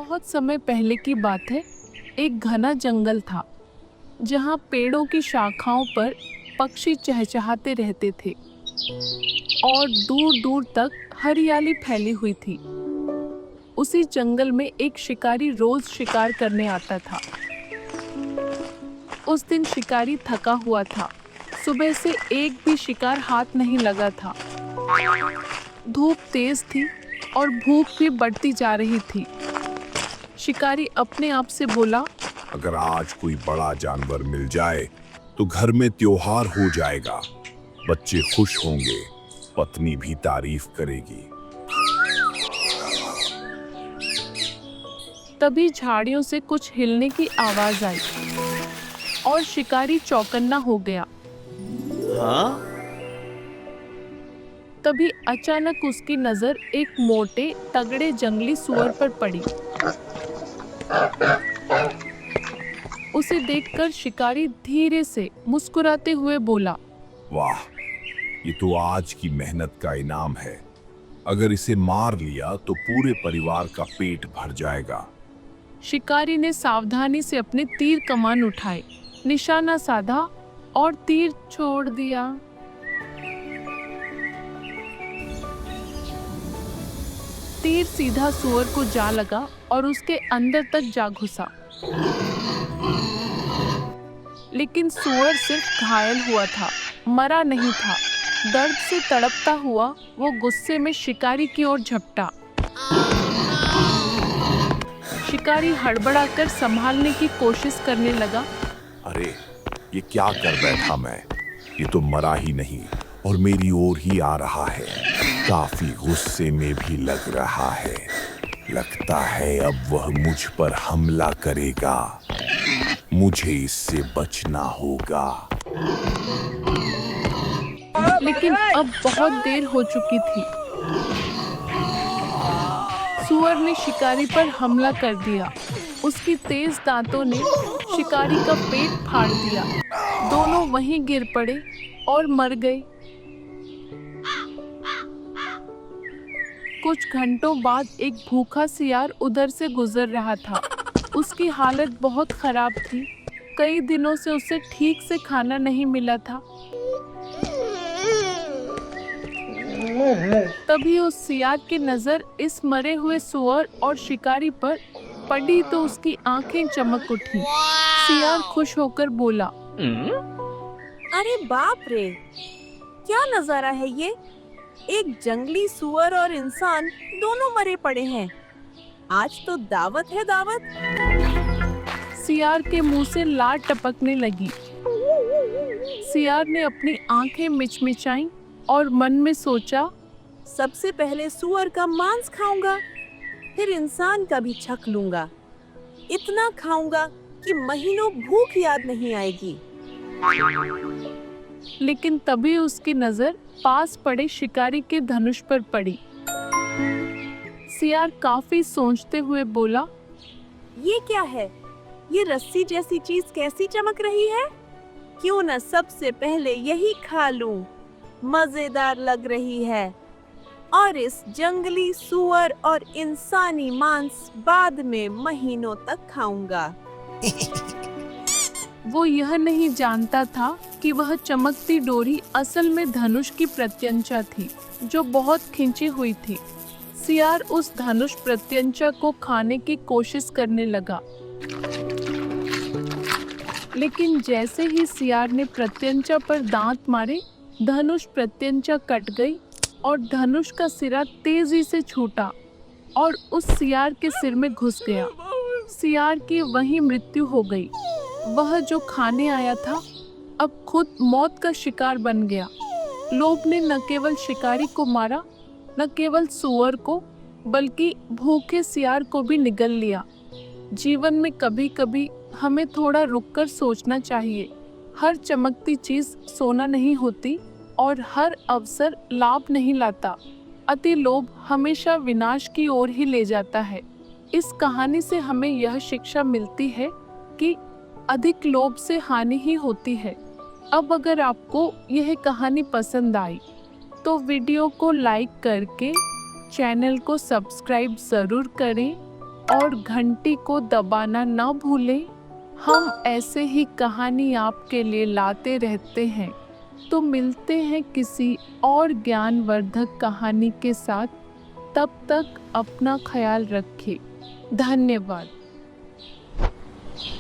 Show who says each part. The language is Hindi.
Speaker 1: बहुत समय पहले की बात है। एक घना जंगल था जहाँ पेड़ों की शाखाओं पर पक्षी चहचहाते रहते थे और दूर दूर तक हरियाली फैली हुई थी। उसी जंगल में एक शिकारी रोज शिकार करने आता था। उस दिन शिकारी थका हुआ था। सुबह से एक भी शिकार हाथ नहीं लगा था। धूप तेज थी और भूख भी बढ़ती जा रही थी। शिकारी अपने आप से बोला,
Speaker 2: अगर आज कोई बड़ा जानवर मिल जाए तो घर में त्योहार हो जाएगा। बच्चे खुश होंगे, पत्नी भी तारीफ करेगी।
Speaker 1: तभी झाड़ियों से कुछ हिलने की आवाज आई और शिकारी चौकन्ना हो गया।
Speaker 3: हाँ?
Speaker 1: तभी अचानक उसकी नजर एक मोटे तगड़े जंगली सुअर पर पड़ी। उसे देखकर शिकारी धीरे से मुस्कुराते हुए बोला,
Speaker 2: वाह, ये तो आज की मेहनत का इनाम है। अगर इसे मार लिया तो पूरे परिवार का पेट भर जाएगा।
Speaker 1: शिकारी ने सावधानी से अपने तीर कमान उठाए, निशाना साधा और तीर छोड़ दिया। तीर सीधा सुअर को जा लगा और उसके अंदर तक जा घुसा। लेकिन सुअर सिर्फ घायल हुआ था, मरा नहीं था। दर्द से तड़पता हुआ वो गुस्से में शिकारी की ओर झपटा। शिकारी हड़बड़ाकर संभालने की कोशिश करने लगा।
Speaker 2: अरे, ये क्या कर बैठा मैं? ये तो मरा ही नहीं और मेरी ओर ही आ रहा है। काफी गुस्से में भी लग रहा है। लगता है अब वह मुझ पर हमला करेगा। मुझे इससे बचना होगा।
Speaker 1: लेकिन अब बहुत देर हो चुकी थी। सुअर ने शिकारी पर हमला कर दिया। उसकी तेज दांतों ने शिकारी का पेट फाड़ दिया। दोनों वहीं गिर पड़े और मर गए। कुछ घंटों बाद एक भूखा सियार उधर से गुजर रहा था। उसकी हालत बहुत खराब थी। कई दिनों से उसे ठीक से खाना नहीं मिला था। तभी उस सियार की नजर इस मरे हुए सुअर और शिकारी पर पड़ी तो उसकी आंखें चमक उठी। सियार खुश होकर बोला,
Speaker 4: अरे बाप रे, क्या नजारा है ये। एक जंगली सुअर और इंसान दोनों मरे पड़े हैं। आज तो दावत है दावत।
Speaker 1: सियार के मुंह से लार टपकने लगी। सियार ने अपनी आंखें मिचमिचाईं और मन में सोचा,
Speaker 4: सबसे पहले सुअर का मांस खाऊंगा, फिर इंसान का भी छक लूंगा। इतना खाऊंगा कि महीनों भूख याद नहीं आएगी।
Speaker 1: लेकिन तभी उसकी नजर पास पड़े शिकारी के धनुष पर पड़ी। सियार काफी सोचते हुए बोला,
Speaker 4: ये क्या है? ये रस्सी जैसी चीज कैसी चमक रही है? क्यों न सबसे पहले यही खा लूं। मजेदार लग रही है। और इस जंगली सुअर और इंसानी मांस बाद में महीनों तक खाऊंगा।
Speaker 1: वो यह नहीं जानता था कि वह चमकती डोरी असल में धनुष की प्रत्यंचा थी, जो बहुत खिंची हुई थी। सियार उस धनुष प्रत्यंचा को खाने की कोशिश करने लगा। लेकिन जैसे ही सियार ने प्रत्यंचा पर दांत मारे, धनुष प्रत्यंचा कट गई और धनुष का सिरा तेजी से छूटा और उस सियार के सिर में घुस गया। सियार की वहीं मृत्यु हो गई। वह जो खाने आया था अब खुद मौत का शिकार बन गया। लोभ ने न केवल शिकारी को मारा, न केवल सुअर को, बल्कि भूखे सियार को भी निगल लिया। जीवन में कभी-कभी हमें थोड़ा रुककर सोचना चाहिए। हर चमकती चीज सोना नहीं होती और हर अवसर लाभ नहीं लाता। अति लोभ हमेशा विनाश की ओर ही ले जाता है। इस कहानी से हमें यह शिक्षा मिलती है कि अधिक लोभ से हानि ही होती है। अब अगर आपको यह कहानी पसंद आई तो वीडियो को लाइक करके चैनल को सब्सक्राइब ज़रूर करें। और घंटी को दबाना न भूलें। हम ऐसे ही कहानी आपके लिए लाते रहते हैं। तो मिलते हैं किसी और ज्ञानवर्धक कहानी के साथ। तब तक अपना ख्याल रखें। धन्यवाद।